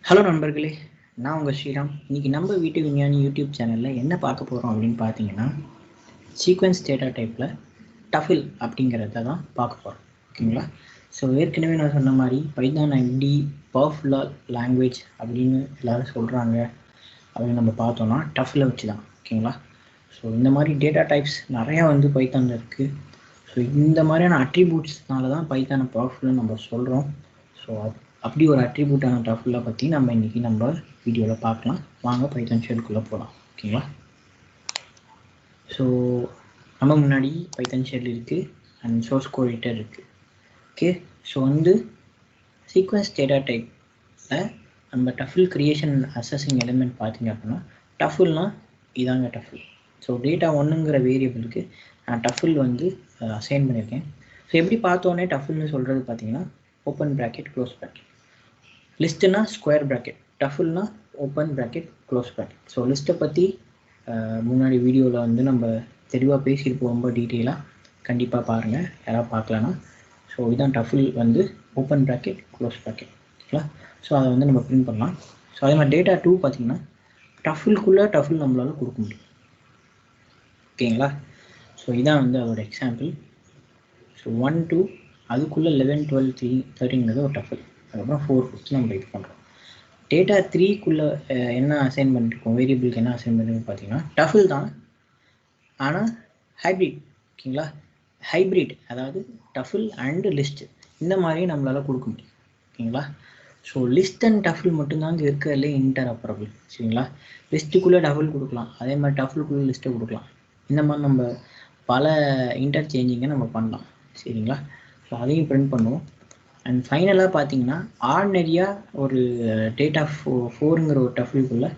Hello நண்பர்களே, நான் உங்கள் ஸ்ரீராம். இன்றைக்கி நம்ம வீட்டு விஞ்ஞானி யூடியூப் சேனலில் என்ன பார்க்க போகிறோம் அப்படின்னு பார்த்தீங்கன்னா, சீக்வென்ஸ் டேட்டா டைப்பில் டஃபில் அப்படிங்கிறத தான் பார்க்க போகிறோம். ஓகேங்களா? ஸோ ஏற்கனவே நான் சொன்ன மாதிரி பைதான் எப்படி பவர்ஃபுல்லாக லாங்குவேஜ் அப்படின்னு எல்லோரும் சொல்கிறாங்க அப்படின்னு நம்ம பார்த்தோன்னா டஃபில் வச்சு தான். ஓகேங்களா? ஸோ இந்த மாதிரி டேட்டா டைப்ஸ் நிறையா பைத்தானில் இருக்குது. ஸோ இந்த மாதிரியான அட்ரிபியூட்ஸ்னால தான் பைத்தானை பவர்ஃபுல்னு நம்ம சொல்கிறோம். ஸோ அப்படி ஒரு அட்ரிபியூட்டான டஃபில் பற்றி நம்ம இன்றைக்கி நம்ம வீடியோவில் பார்க்கலாம். வாங்க பைத்தான் ஷெல்குள்ளே போகலாம். ஓகேங்களா? ஸோ நம்ம முன்னாடி பைத்தான் ஷெல் இருக்குது அண்ட் சோர்ஸ் கோட் எடிட்டர் இருக்குது. ஓகே, ஸோ சீக்வென்ஸ் டேட்டா டைப்பில் நம்ம டஃபில் கிரியேஷன் அசஸிங் எலிமெண்ட் பார்த்திங்க அப்படின்னா டஃபில்னால் இதாங்க டஃபில். ஸோ டேட்டா ஒன்றுங்கிற வேரியபிளுக்கு நான் டஃபில் அசைன் பண்ணியிருக்கேன். ஸோ எப்படி பார்த்தோன்னே டஃபில்னு சொல்கிறது பார்த்தீங்கன்னா ஓப்பன் ப்ராக்கெட் க்ளோஸ் ப்ராக்கெட், லிஸ்ட்டுனா ஸ்கொயர் ப்ராக்கெட், டஃபில்னா open bracket close bracket. So லிஸ்ட்டை பற்றி முன்னாடி வீடியோவில் நம்ம தெளிவாக பேசியிருப்போம், ரொம்ப டீட்டெயிலாக. கண்டிப்பாக பாருங்கள் யாராவது பார்க்கலன்னா. ஸோ இதுதான் டஃபில் ஓப்பன் ப்ராக்கெட் க்ளோஸ் ப்ராக்கெட். ஓகேங்களா? ஸோ அதை நம்ம பிரிண்ட் பண்ணலாம். ஸோ அதே மாதிரி டேட்டா 2 பார்த்திங்கன்னா டஃபில்குள்ளே டஃபில் நம்மளால் கொடுக்க முடியும். ஓகேங்களா? ஸோ இதான் அதோட எக்ஸாம்பிள். ஸோ 1 2 அதுக்குள்ளே 11 12 13 ஒரு டஃபில். அதுக்கப்புறம் 4 கொடுத்து நம்ம இது பண்ணுறோம். டேட்டா 3க்குள்ளே என்ன அசைன் பண்ணியிருக்கோம், வேரியபிளுக்கு என்ன அசைன் பண்ணியிருக்கோம் பார்த்தீங்கன்னா டஃபில் தான், ஆனால் ஹைப்ரிட். ஓகேங்களா? ஹைப்ரிட், அதாவது டஃபில் அண்டு லிஸ்ட்டு இந்த மாதிரியும் நம்மளால் கொடுக்க முடியும். ஓகேங்களா? ஸோ லிஸ்ட் அண்ட் டஃபில் மட்டும்தாங்க இருக்கிறதுலே இன்டர்ஆப்பரபிள். சரிங்களா? லிஸ்ட்டுக்குள்ளே டஃபில் கொடுக்கலாம், அதே மாதிரி டஃபில்குள்ளே லிஸ்ட்டை கொடுக்கலாம். இந்த மாதிரி நம்ம பல இன்டர்சேஞ்சிங்கை நம்ம பண்ணலாம். சரிங்களா? ஸோ அதையும் பிரிண்ட் பண்ணுவோம். அண்ட் ஃபைனலாக பார்த்தீங்கன்னா ஆர்டினரியாக ஒரு டேட்டா 4ங்கிற ஒரு டஃபில்குள்ளே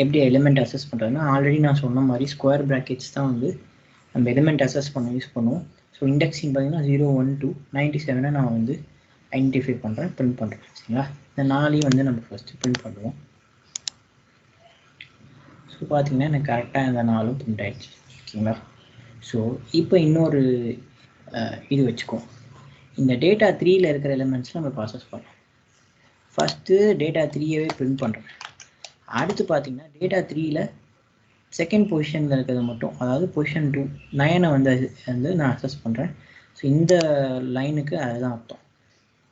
எப்படி எலிமெண்ட் அசஸ் பண்ணுறதுன்னா, ஆல்ரெடி நான் சொன்ன மாதிரி ஸ்கொயர் ப்ராக்கெட்ஸ் தான் நம்ம எலிமெண்ட் அசஸ் பண்ண யூஸ் பண்ணுவோம். ஸோ இண்டெக்ஸிங் பார்த்தீங்கன்னா 0 1 2 97 நான் ஐடென்டிஃபை பண்ணுறேன், பிரிண்ட் பண்ணுறேன். சரிங்களா? இந்த 4ஐயும் நம்ம ஃபஸ்ட்டு பிரிண்ட் பண்ணுவோம். ஸோ பார்த்தீங்கன்னா எனக்கு கரெக்டாக இந்த 4ம் பிரிண்ட் ஆகிடுச்சு. ஓகேங்களா? ஸோ இப்போ இன்னொரு இது வச்சுக்குவோம். இந்த டேட்டா 3ல் இருக்கிற எலிமெண்ட்ஸ் நம்ம ப்ராசஸ் பண்ணோம். ஃபஸ்ட்டு டேட்டா 3யவே பிரிண்ட் பண்ணுறேன். அடுத்து பார்த்தீங்கன்னா டேட்டா 3ல் செகண்ட் பொசிஷனில் இருக்கிறது மட்டும், அதாவது பொசிஷன் 2 9 நான் அசஸ் பண்ணுறேன். ஸோ இந்த லைனுக்கு அதுதான் அர்த்தம்.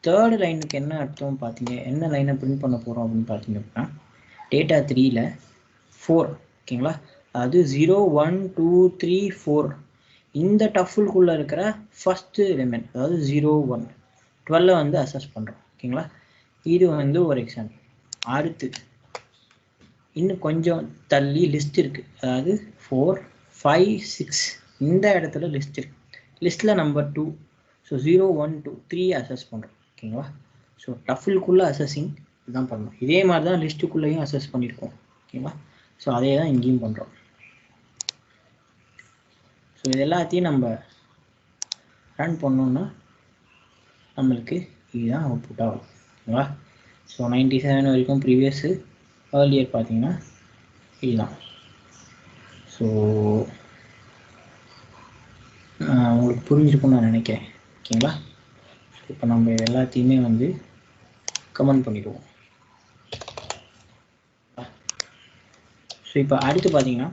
தேர்டு லைனுக்கு என்ன அர்த்தம் பார்த்தீங்க, என்ன லைனை பிரிண்ட் பண்ண போகிறோம் அப்படின்னு பார்த்தீங்க அப்படின்னா டேட்டா 3ல் 4. ஓகேங்களா? அதாவது 0 1 2 3 4 இந்த டஃபில்குள்ளே இருக்கிற ஃபஸ்ட்டு எலிமெண்ட், அதாவது 0 1 12 அசஸ் பண்ணுறோம். ஓகேங்களா? இது ஒரு எக்ஸாம்பிள். அடுத்து இன்னும் கொஞ்சம் தள்ளி லிஸ்ட் இருக்குது, அதாவது 4 5 6 இந்த இடத்துல லிஸ்ட் இருக்குது. லிஸ்ட்டில் நம்பர் 2. ஸோ 0 1 2 3 அசஸ் பண்ணுறோம். ஓகேங்களா? ஸோ டஃபில்குள்ளே அசஸிங் இதுதான் பண்ணணும். இதே மாதிரி தான் லிஸ்ட்டுக்குள்ளேயும் அசஸ் பண்ணியிருக்கோம். ஓகேங்களா? ஸோ அதே தான் இங்கேயும் பண்ணுறோம். ஸோ இது எல்லாத்தையும் நம்ம ரன் பண்ணோன்னா நம்மளுக்கு இதுதான் அவுட்புட் ஆகும். ஓகேங்களா? ஸோ 97 வரைக்கும் ப்ரீவியஸு, ஏர்லியர் பார்த்தீங்கன்னா இதுதான். ஸோ உங்களுக்கு புரிஞ்சிருக்கும்னு நான் நினைக்கிறேன். ஓகேங்களா? இப்போ நம்ம எல்லாத்தையுமே கமெண்ட் பண்ணிடுவோம். ஸோ இப்போ அடுத்து பார்த்தீங்கன்னா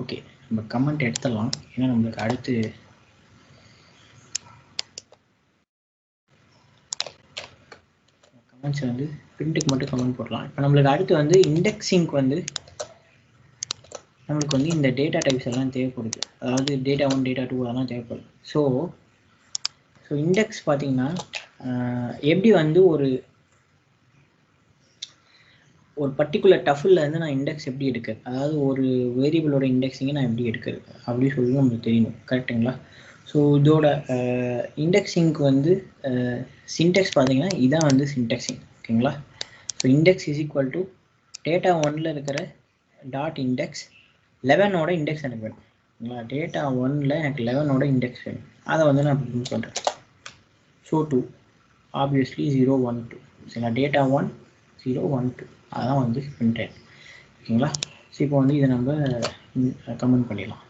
ஓகே, நம்ம கமெண்ட் எடுத்துடலாம். ஏன்னா நம்மளுக்கு அடுத்து கமெண்ட்ஸ் பிரிண்ட்டுக்கு மட்டும் கமெண்ட் போடலாம். இப்போ நம்மளுக்கு அடுத்து இண்டெக்ஸிங்க்கு நம்மளுக்கு இந்த டேட்டா டைப்ஸ் எல்லாம் தேவைப்படுது. அதாவது டேட்டா 1 டேட்டா 2 அதெல்லாம் தேவைப்படுது. ஸோ இண்டெக்ஸ் பார்த்தீங்கன்னா எப்படி ஒரு பர்டிகுலர் டஃபில் நான் இண்டெக்ஸ் எப்படி எடுக்கிறது, அதாவது ஒரு வேரியபிளோட இண்டெக்ஸிங்கை நான் எப்படி எடுக்கிறது அப்படி சொல்லி நம்மளுக்கு தெரியணும். கரெக்டுங்களா? ஸோ இதோட இண்டெக்ஸிங்க்கு சின்டெக்ஸ் பார்த்தீங்கன்னா இதான் சின்டெக்ஸிங். ஓகேங்களா? So index is equal to data 1ல் இருக்கிற டாட் இண்டெக்ஸ் 11ஓட இண்டெக்ஸ் எனக்கு வேணும். ஓகேங்களா? டேட்டா 1ல் எனக்கு 11ஓட இண்டெக்ஸ் வேணும். அதை நான் பிரிண்ட் பண்ணுறேன். So 2 obviously 0 1 2. சரிங்களா? டேட்டா 1 0 1 2 அதான் பிரிண்ட் ஆகிடும். ஓகேங்களா? ஸோ இப்போ இதை நம்ம கமெண்ட் பண்ணிடலாம்.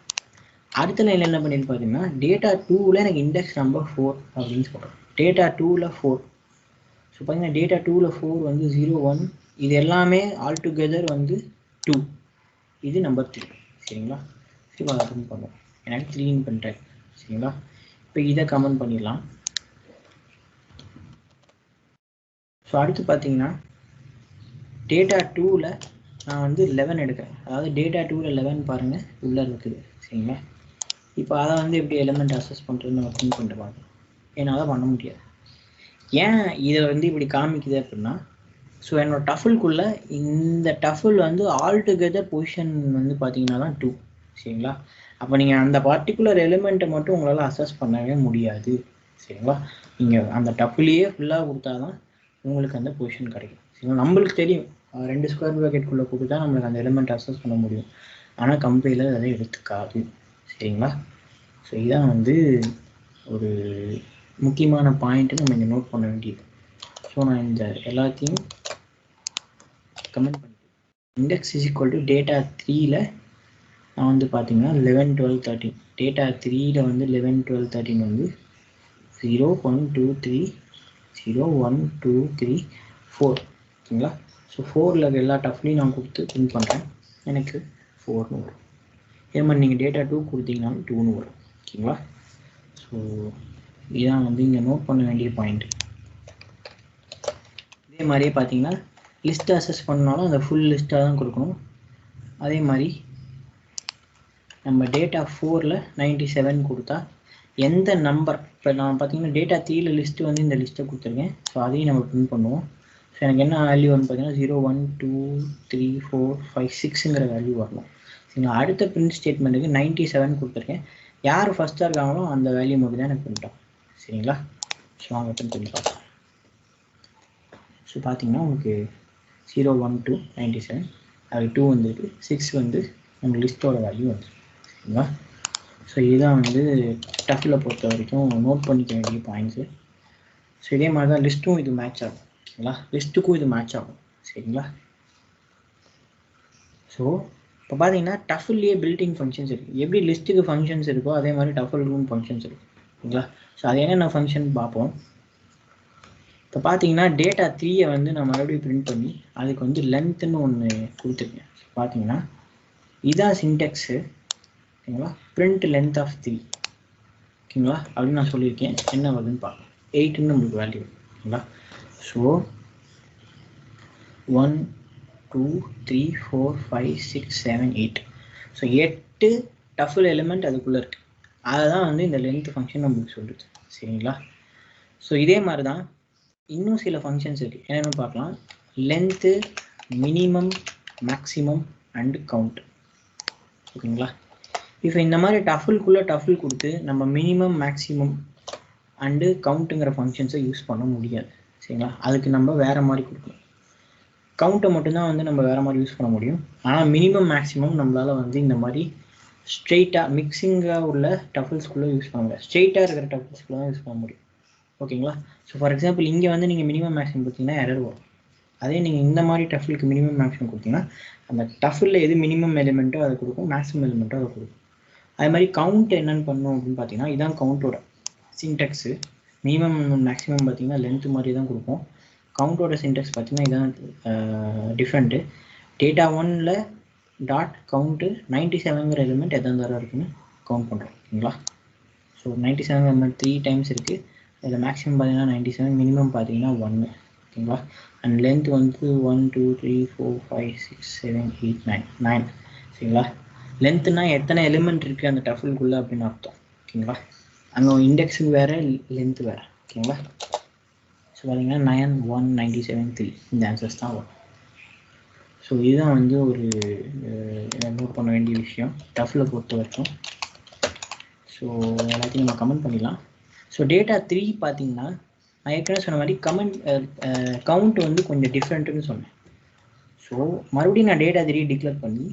அடுத்த லைனில் என்ன பண்ணிட்டு பார்த்தீங்கன்னா டேட்டா 2ல் எனக்கு இண்டெக்ஸ் நம்பர் 4 அப்படின்னு சொல்கிறேன். டேட்டா 2ல் 4. ஸோ பார்த்தீங்கன்னா டேட்டா 2ல் 4 வந்து 0 1, இது எல்லாமே ஆல் டுகெதர் வந்து 2, இது நம்பர் 3. சரிங்களா? சரி அதை அட்டன் பண்ணுவோம். எனக்கு 3 பண்ணுறேன். சரிங்களா? இப்போ இதை கமெண்ட் பண்ணிடலாம். ஸோ அடுத்து பார்த்தீங்கன்னா டேட்டா 2ல் நான் வந்து 11 எடுக்கிறேன். அதாவது டேட்டா 2ல் 11 பாருங்கள் உள்ளே இருக்குது. சரிங்களா? இப்போ அதை வந்து எப்படி எலிமெண்ட் அசஸ் பண்ணுறதுன்னு நம்ம திங்க் பண்ணிட்டு பார்க்கணும். ஏன்னா அதை பண்ண முடியாது. ஏன் இதை வந்து இப்படி காமிக்குது அப்படின்னா, ஸோ என்னோட டஃபுல்குள்ளே இந்த டஃபுல் வந்து ஆல் டுகெதர் பொசிஷன் வந்து பார்த்தீங்கன்னா தான் 2. சரிங்களா? அப்போ நீங்கள் அந்த பர்டிகுலர் எலிமெண்ட்டை மட்டும் உங்களால் அசஸ் பண்ணவே முடியாது. சரிங்களா? நீங்கள் அந்த டஃபுலையே ஃபுல்லாக கொடுத்தா தான் உங்களுக்கு அந்த பொசிஷன் கிடைக்கும். சரிங்களா? நம்மளுக்கு தெரியும் 2 ஸ்கொயர் ப்ராக்கெட்குள்ளே கொடுத்தா நம்மளுக்கு அந்த எலிமெண்ட் அசஸ் பண்ண முடியும். ஆனால் கம்பைலர் அதை எடுத்துக்காது. சரிங்களா? ஸோ இதான் வந்து ஒரு முக்கியமான பாயிண்ட்டு நம்ம இங்கே நோட் பண்ண வேண்டியது. ஸோ நான் இந்த எல்லாத்தையும் கமெண்ட் பண்ணிட்டேன். Index is equal to data 3ல் நான் வந்து பார்த்தீங்கன்னா 11 12 13. டேட்டா 3ல் வந்து 11 12 13 வந்து 0 1 2 3 0 1 2 3 4. ஓகேங்களா? ஸோ 4ல் எல்லா டஃப்லையும் நான் கொடுத்து பிரிண்ட் பண்ணுறேன். எனக்கு 4ன்னு வரும். இதே மாதிரி நீங்கள் டேட்டா 2 கொடுத்தீங்கன்னாலும் 2ன்னு வரும். ஓகேங்களா? ஸோ இதான் வந்து இங்கே நோட் பண்ண வேண்டிய பாயிண்ட். இதே மாதிரியே பார்த்தீங்கன்னா லிஸ்ட் அசஸ் பண்ணாலும் அந்த ஃபுல் லிஸ்ட்டாக தான் கொடுக்கணும். அதே மாதிரி நம்ம டேட்டா 4ல் 97 கொடுத்தா எந்த நம்பர், இப்போ நான் பார்த்தீங்கன்னா டேட்டா 3ல் லிஸ்ட்டு வந்து இந்த லிஸ்ட்டை கொடுத்துருக்கேன். ஸோ அதையும் நம்ம பிரிண்ட் பண்ணுவோம். ஸோ எனக்கு என்ன வேல்யூ வந்து பார்த்தீங்கன்னா 0 1 2 3 4 5 6ங்கிற வேல்யூ வரணும். சரிங்களா? அடுத்த பிரிண்ட் ஸ்டேட்மெண்ட்டுக்கு 97 கொடுத்துருக்கேன். யார் ஃபஸ்ட்டாக இருக்காங்களோ அந்த வேல்யூ மட்டும் தான் எனக்கு பிரிண்ட் ஆகும். சரிங்களா? ஸோ வாங்க பிரிண்ட் பண்ணி பார்க்கலாம். ஸோ பார்த்தீங்கன்னா உங்களுக்கு 0 1 2 97, அது 2 வந்துருக்கு, 6 வந்து நம்ம லிஸ்ட்டோட வேல்யூ வந்து. சரிங்களா? ஸோ இதுதான் வந்து டஃபில் பொறுத்த வரைக்கும் நோட் பண்ணிக்க வேண்டிய பாயிண்ட்ஸு. ஸோ இதே மாதிரி தான் லிஸ்ட்டும் இது மேட்ச் ஆகும். சரிங்களா? லிஸ்ட்டுக்கும் இது மேட்ச் ஆகும். சரிங்களா? ஸோ இப்போ பார்த்தீங்கன்னா டஃபில்லையே பில்டிங் ஃபங்க்ஷன்ஸ் இருக்குது. எப்படி லிஸ்ட்டுக்கு ஃபங்க்ஷன்ஸ் இருக்கோ அதே மாதிரி டஃபிலுக்கும் ஃபங்க்ஷன்ஸ் இருக்குது. சரிங்களா? ஸோ அது என்னென்ன ஃபங்க்ஷன் பார்ப்போம். இப்போ பார்த்தீங்கன்னா டேட்டா 3யை வந்து நான் மறுபடியும் பிரிண்ட் பண்ணி அதுக்கு வந்து லென்த்துன்னு ஒன்று கொடுத்துருக்கேன். பார்த்தீங்கன்னா இதான் சின்டெக்ஸு. ஓகேங்களா? Print length of 3. ஓகேங்களா? அப்படின்னு நான் சொல்லியிருக்கேன். என்ன வருதுன்னு பார்க்கலாம். 8ன்னு நம்மளுக்கு வேல்யூ. ஓகேங்களா? ஸோ 1 2 3 4 5 6 7 8. ஸோ 8 டஃபில் எலிமெண்ட் அதுக்குள்ளே இருக்குது. அதை தான் வந்து இந்த லென்த் ஃபங்க்ஷன் நம்மளுக்கு சொல்லுது. சரிங்களா? ஸோ இதே மாதிரி தான் இன்னும் சில ஃபங்க்ஷன்ஸ் இருக்குது. என்னென்னு பார்க்கலாம். Length, minimum, maximum and count. ஓகேங்களா? இப்போ இந்த மாதிரி டஃபில்குள்ளே டஃபில் கொடுத்து நம்ம மினிமம், மேக்ஸிமம் அண்டு கவுண்ட்டுங்கிற ஃபங்க்ஷன்ஸை யூஸ் பண்ண முடியாது. சரிங்களா? அதுக்கு நம்ம வேறு மாதிரி கொடுக்கணும். கவுண்ட்டை மட்டும்தான் வந்து நம்ம வேறு மாதிரி யூஸ் பண்ண முடியும். ஆனால் மினிமம், மேக்ஸிமம் நம்மளால் வந்து இந்த மாதிரி ஸ்ட்ரெயிட்டாக மிக்சிங்காக உள்ள டஃபில்ஸ்குள்ளே யூஸ் பண்ண முடியாது. ஸ்ட்ரெயிட்டாக இருக்கிற டஃபில்ஸ்குள்ளே தான் யூஸ் பண்ண முடியும். ஓகேங்களா? ஸோ ஃபார் எக்ஸாம்பிள் இங்கே வந்து நீங்கள் மினிமம் மேக்ஸிமம் கொடுத்தீங்கன்னா எரர் வரும். அதே நீங்கள் இந்த மாதிரி டஃபிலுக்கு மினிமம் மேக்ஸிமம் கொடுத்தீங்கன்னா அந்த டஃபிலில் எது மினிமம் எலிமெண்ட்டோ அதை கொடுக்கும், மேக்ஸிமம் எலிமெண்ட்டோ அதை கொடுக்கும். அதே மாதிரி கவுண்ட் என்னென்னு பண்ணணும் அப்படின்னு பார்த்தீங்கன்னா இதான் கவுண்டோட சின்டெக்ஸு. மினிமம் மேக்ஸிமம் பார்த்தீங்கன்னா லென்த்து மாதிரி தான் கொடுப்போம். கவுண்டோட சின்டெக்ஸ் பார்த்தீங்கன்னா இதான் டிஃப்ரெண்ட்டு. டேட்டா 1ல் டாட் கவுண்ட்டு 97ங்கிற எலிமெண்ட் எத்தனை தடவை இருக்குன்னு கவுண்ட் பண்ணுறோம். ஓகேங்களா? ஸோ 97 எலிமெண்ட் 3 டைம்ஸ் இருக்குது. இதில் மேக்ஸிமம் பார்த்தீங்கன்னா 97, மினிமம் பார்த்தீங்கன்னா 1. ஓகேங்களா? அண்ட் லென்த் வந்து 1 2 3 4 5 6 7 8 9. சரிங்களா? லென்த்துனா எத்தனை எலிமெண்ட் இருக்குது அந்த டஃபில்குள்ளே அப்படின்னு அர்த்தம். ஓகேங்களா? அங்கே இண்டெக்ஸுக்கு வேறு, லென்த்து வேறு. ஓகேங்களா? ஸோ பார்த்தீங்கன்னா 9 1 97 3 இந்த ஆன்சர்ஸ் தான் வரும். ஸோ இதுதான் வந்து ஒரு நோட் பண்ண வேண்டிய விஷயம் டஃபில் பொறுத்த வரைக்கும். ஸோ எல்லாத்தையும் நம்ம கமெண்ட் பண்ணிடலாம். ஸோ டேட்டா 3 பார்த்தீங்கன்னா நான் ஏற்கனவே சொன்ன மாதிரி கவுண்ட் வந்து கொஞ்சம் டிஃப்ரெண்ட்டுன்னு சொன்னேன். ஸோ மறுபடியும் நான் டேட்டா 3 டிக்ளேர் பண்ணி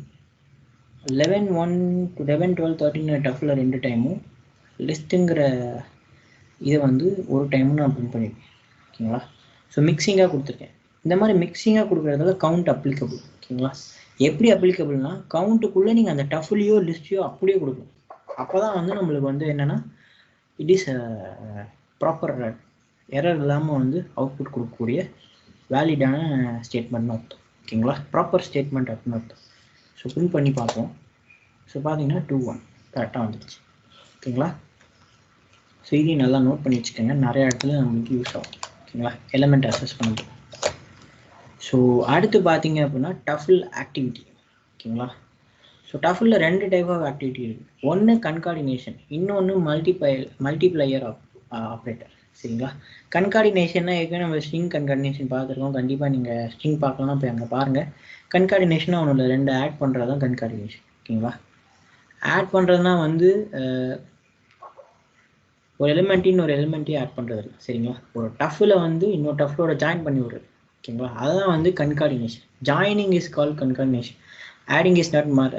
11 1 11 12 13 டஃபில் 2 டைமும் லிஸ்ட்டுங்கிற இதை வந்து ஒரு டைமும் நான் பிரிண்ட் பண்ணியிருக்கேன். ஓகேங்களா? ஸோ மிக்சிங்காக கொடுத்துருக்கேன். இந்த மாதிரி மிக்சிங்காக கொடுக்குறதால கவுண்ட் அப்ளிகபிள். ஓகேங்களா? எப்படி அப்ளிகபிள்னா கவுண்ட்டுக்குள்ளே நீங்கள் அந்த டஃபிலையோ லிஸ்ட்டையோ அப்படியே கொடுக்கணும். அப்போ தான் வந்து நம்மளுக்கு வந்து என்னென்னா இட் இஸ் ப்ராப்பர் எரர் இல்லாமல் வந்து அவுட்புட் கொடுக்கக்கூடிய வேலிடான ஸ்டேட்மெண்ட்னு அர்த்தம். ஓகேங்களா, ப்ராப்பர் ஸ்டேட்மெண்ட் அப்படின்னு அர்த்தம். ஸோ பிரிண்ட் பண்ணி பார்ப்போம். ஸோ பார்த்தீங்கன்னா 2-1 கரெக்டாக வந்துடுச்சு. ஓகேங்களா, ஸோ இதையும் நல்லா நோட் பண்ணி வச்சுக்கோங்க, நிறைய இடத்துல நம்மளுக்கு யூஸ் ஆகும். ஓகேங்களா, எலிமெண்ட் அசஸ் பண்ணுறது. ஸோ அடுத்து பார்த்தீங்க அப்படின்னா டஃபில் ஆக்டிவிட்டி. ஓகேங்களா, ஸோ டஃபில் 2 டைப் ஆஃப் ஆக்டிவிட்டி இருக்குது. ஒன்று கன்கார்டினேஷன், இன்னொன்று மல்டிப்ளையர் ஆப்ரேட்டர். சரிங்களா, கன்கார்டினேஷன்னா ஏற்கனவே நம்ம ஸ்ட்ரிங் கன்கார்டினேஷன் பார்த்துருக்கோம். கண்டிப்பாக நீங்கள் ஸ்ட்ரிங் பார்க்கலாம், போய் அங்கே பாருங்கள். கன்கார்டினேஷன் அவனோட 2 ஆட் பண்ணுறது தான் கன்கார்டினேஷன். ஓகேங்களா, ஆட் பண்ணுறதுனா வந்து ஒரு எலிமெண்ட்டின்னு ஒரு எலிமெண்ட்டையும் ஆட் பண்ணுறது இல்லை. சரிங்களா, ஒரு டஃபில் வந்து இன்னொரு டஃபிலோட ஜாயின் பண்ணி விடுறது. ஓகேங்களா, அதுதான் வந்து concatenation. Joining is call concatenation. Adding is not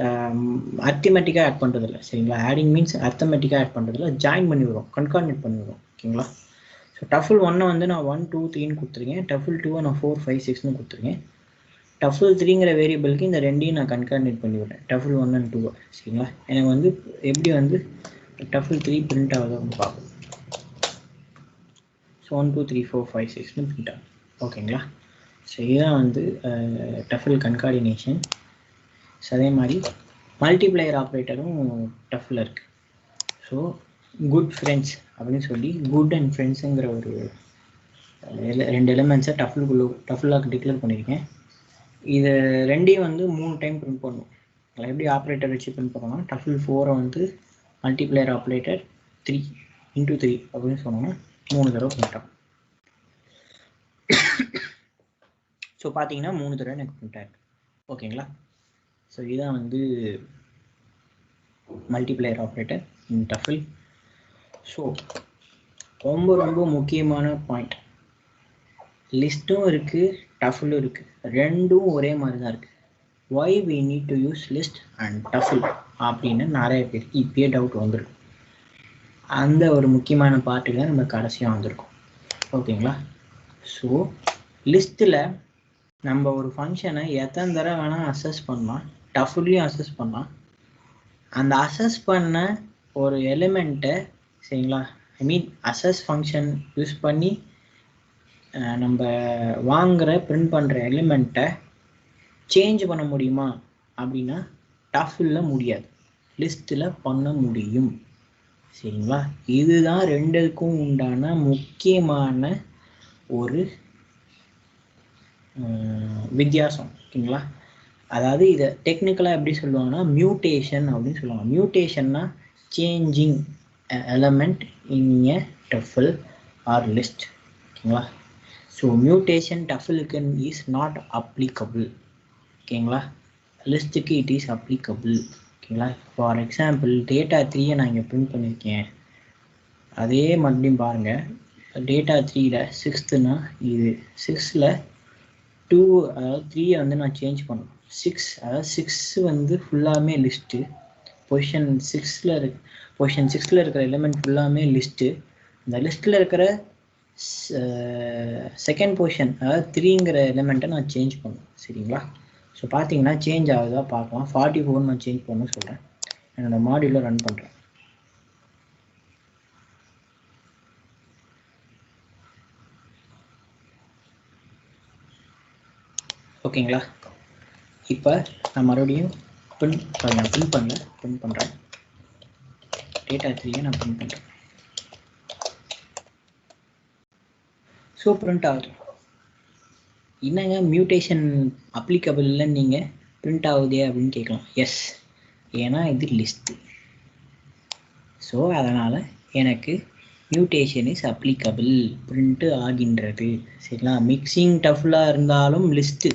அர்த்தமெட்டிக்காக ஆட் பண்ணுறது இல்லை. சரிங்களா, ஆடிங் மீன்ஸ் அர்த்தமெட்டிக்காக ஆட் பண்ணுறதில்ல, ஜாயின் பண்ணி விடுவோம், கன்கார்டினேட் பண்ணி விடுவோம். ஓகேங்களா, ஸோ டஃபில் 1 வந்து நான் 1, 2, 3ன்னு கொடுத்துருக்கேன். டஃபில் 2 நான் 4, 5, 6ன்னு கொடுத்துருக்கேன். டஃபில் 3ங்கிற வேரியபிளுக்கு இந்த ரெண்டையும் நான் கன்கார்டினேட் பண்ணி விடுறேன், டஃபில் 1 and 2. சரிங்களா, எனக்கு வந்து எப்படி வந்து டஃபில் 3 பிரிண்ட் ஆகுது அப்படின்னு பார்ப்போம். ஸோ 1, 2, 3, 4, 5, 6ன்னு பிரிண்ட் ஆகும். ஓகேங்களா, ஸோ இதுதான் வந்து டஃபில் கன்கார்டினேஷன். ஸோ அதே மாதிரி மல்டிப்ளையர் ஆப்ரேட்டரும் டஃபில் இருக்குது. ஸோ குட் ஃப்ரெண்ட்ஸ் அப்படின்னு சொல்லி குட் அண்ட் ஃப்ரெண்ட்ஸுங்கிற ஒரு 2 எலிமெண்ட்ஸை டஃபிலாக டிக்ளேர் பண்ணியிருக்கேன். இது ரெண்டையும் வந்து 3 டைம் பிரிண்ட் பண்ணும். அதில் எப்படி ஆப்ரேட்டர் வச்சு பிரிண்ட் பண்ணோம்னா டஃபில் 4 வந்து மல்டிப்ளையர் ஆப்ரேட்டர் 3 × 3 அப்படின்னு சொன்னோம்னா 3 தடவை பிரிண்ட் ஆகும். ஸோ பார்த்தீங்கன்னா 3 தடவை எனக்கு பிரிண்ட் ஆகிருக்கு. ஓகேங்களா, ஸோ இதுதான் வந்து மல்டிப்ளையர் ஆப்ரேட்டர் இன் டஃபில். ஸோ ரொம்ப ரொம்ப முக்கியமான பாயிண்ட், லிஸ்ட்டும் இருக்குது டஃபிலும் இருக்குது, ரெண்டும் ஒரே மாதிரி தான் இருக்குது. why we need to use list and tuffle அப்படின்னு நிறைய பேருக்கு இப்பயே டவுட் வந்துருக்கும். அந்த ஒரு முக்கியமான பார்ட்டில் நம்ம கடைசியாக வந்திருக்கோம். ஓகேங்களா, ஸோ லிஸ்ட்டில் நம்ம ஒரு ஃபங்க்ஷனை எத்தனை தடவை வேணால் அசஸ் பண்ணலாம், டஃபில்லையும் அசஸ் பண்ணலாம். அந்த அசஸ் பண்ண ஒரு எலிமெண்ட்டை, சரிங்களா, ஐ மீன் அசஸ் ஃபங்க்ஷன் யூஸ் பண்ணி நம்ம வாங்குகிற பிரிண்ட் பண்ணுற எலிமெண்ட்டை சேஞ்ச் பண்ண முடியுமா அப்படின்னா டஃபிலில் முடியாது, லிஸ்ட்டில் பண்ண முடியும். சரிங்களா, இதுதான் ரெண்டுக்கும் உண்டான முக்கியமான ஒரு வித்தியாசம். ஓகேங்களா, அதாவது இதை டெக்னிக்கலாக எப்படி சொல்லுவாங்கன்னா மியூட்டேஷன் அப்படின்னு சொல்லுவாங்க. மியூட்டேஷன்னா changing element in a tuple or list. ஓகேங்களா, ஸோ மியூட்டேஷன் டஃபிலுக்கு இஸ் நாட் அப்ளிகபிள். ஓகேங்களா, லிஸ்ட்டுக்கு இட் இஸ் அப்ளிகபிள். ஓகேங்களா, ஃபார் எக்ஸாம்பிள் டேட்டா 3 நான் இங்கே பிரிண்ட் பண்ணியிருக்கேன். அதே மறுபடியும் பாருங்கள், டேட்டா 3ல் 6னா இது 6ல் 2, அதாவது 3 வந்து நான் சேஞ்ச் பண்ணணும். 6, அதாவது 6 வந்து ஃபுல்லாமே லிஸ்ட்டு. பொசிஷன் 6ல் இருக்கிற எலிமெண்ட் ஃபுல்லாமே லிஸ்ட்டு. இந்த லிஸ்ட்டில் இருக்கிற செகண்ட் பொசிஷன், அதாவது 3ங்கிற எலிமெண்ட்டை நான் சேஞ்ச் பண்ணணும். சரிங்களா, ஸோ பார்த்தீங்கன்னா சேஞ்ச் ஆகுதா பார்க்கலாம். 44 நான் சேஞ்ச் பண்ண சொல்கிறேன், என்னோட மாடியூலில் ரன் பண்ணுறேன். ஓகேங்களா, இப்போ நான் மறுபடியும் பிரிண்ட் பண்ணுறேன். டேட்டா 3 நான் பிரிண்ட் பண்ணுறேன். ஸோ பிரிண்ட் ஆகுது. என்னங்க மியூட்டேஷன் அப்ளிகபிள் இல்லைன்னு நீங்கள் பிரிண்ட் ஆகுதே அப்படின்னு கேட்கலாம். எஸ், ஏன்னா இது லிஸ்ட்டு. ஸோ அதனால் எனக்கு மியூட்டேஷன் இஸ் அப்ளிகபிள், பிரிண்ட்டு ஆகின்றது. சரிங்களா, மிக்சிங் டஃபிலாக இருந்தாலும் லிஸ்ட்டு.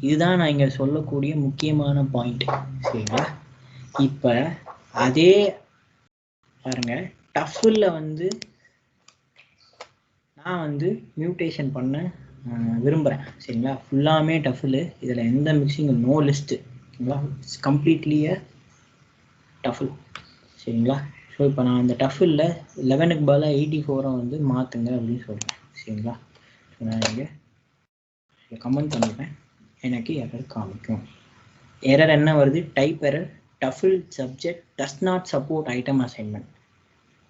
இதுதான் நான் இங்கே சொல்லக்கூடிய முக்கியமான பாயிண்ட். சரிங்களா, இப்போ அதே பாருங்கள், டஃபில் வந்து நான் வந்து மியூட்டேஷன் பண்ண விரும்புகிறேன். சரிங்களா, ஃபுல்லாமே டஃபில், இதில் எந்த மிக்சிங், நோ லிஸ்ட்டு. ஓகேங்களா, இட்ஸ் கம்ப்ளீட்லி டஃபில். சரிங்களா, ஸோ இப்போ நான் அந்த டஃபிலில் 11க்கு பதிலாக 84 வந்து மாற்றுங்க அப்படின்னு சொல்கிறேன். சரிங்களா, ஸோ நான் இங்கே கமெண்ட் பண்ணிடுறேன், எனக்கு எரர் காமிக்கும். எரர் என்ன வருது? Type error, tuple subject does not support item assignment.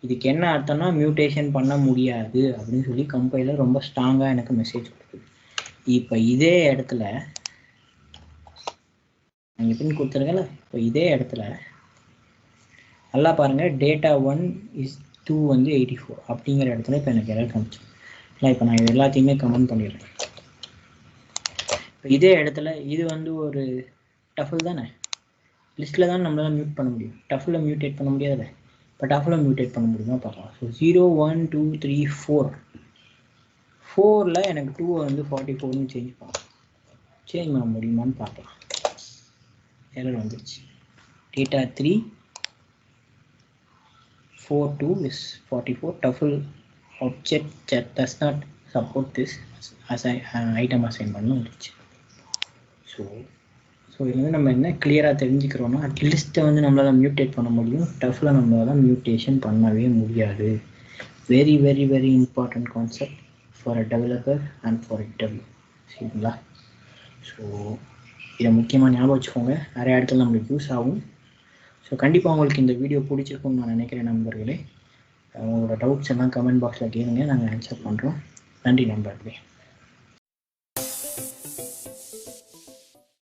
இதுக்கு என்ன அர்த்தம்னா மியூட்டேஷன் பண்ண முடியாது அப்படின்னு சொல்லி கம்பைலர் ரொம்ப ஸ்ட்ராங்காக எனக்கு மெசேஜ் கொடுக்குது. இப்போ இதே இடத்துல நீங்கள் பின் கொடுத்துருக்கல, இப்போ இதே இடத்துல நல்லா பாருங்கள், டேட்டா 1 is 2 வந்து 84 அப்படிங்கிற இடத்துல இப்போ எனக்கு எரர் காமிச்சு. இல்லை இப்போ நான் இது எல்லாத்தையுமே கமெண்ட் பண்ணிடுறேன். இப்போ இதே இடத்துல இது வந்து ஒரு டஃபில் தானே, லிஸ்ட்டில் தான் நம்மளால் மியூட் பண்ண முடியும், டஃபில் மியூட்டேட் பண்ண முடியாதுல்ல. இப்போ டஃபில் மியூட்டேட் பண்ண முடியுமா பார்க்கலாம். ஸோ 0 1 2 3 4 4ல் எனக்கு 2 வந்து 44ன்னு சேஞ்ச் பண்ண முடியுமான்னு பார்க்கலாம். எரர் வந்துருச்சு. Data 3 42 is 44. Tuffle object that does not support this as item assign பண்ண வந்துருச்சு. ஸோ இது வந்து நம்ம என்ன கிளியராக தெரிஞ்சுக்கிறோன்னா, லிஸ்ட்டை வந்து நம்மளால் மியூட்டேட் பண்ண முடியும், டஃபில் நம்மளால் மியூட்டேஷன் பண்ணவே முடியாது. Very very very important concept for a developer and for interview. சரிங்களா? ஸோ இதை முக்கியமாக ஞாபகம் வச்சுக்கோங்க, நிறைய இடத்துல நம்மளுக்கு யூஸ் ஆகும். ஸோ கண்டிப்பாக உங்களுக்கு இந்த வீடியோ பிடிச்சிருக்குன்னு நான் நினைக்கிறேன் நண்பர்களே. உங்களோட டவுட்ஸ் எல்லாம் கமெண்ட் பாக்ஸில் கேளுங்க, நாங்கள் ஆன்சர் பண்ணுறோம். நன்றி நண்பர்களே.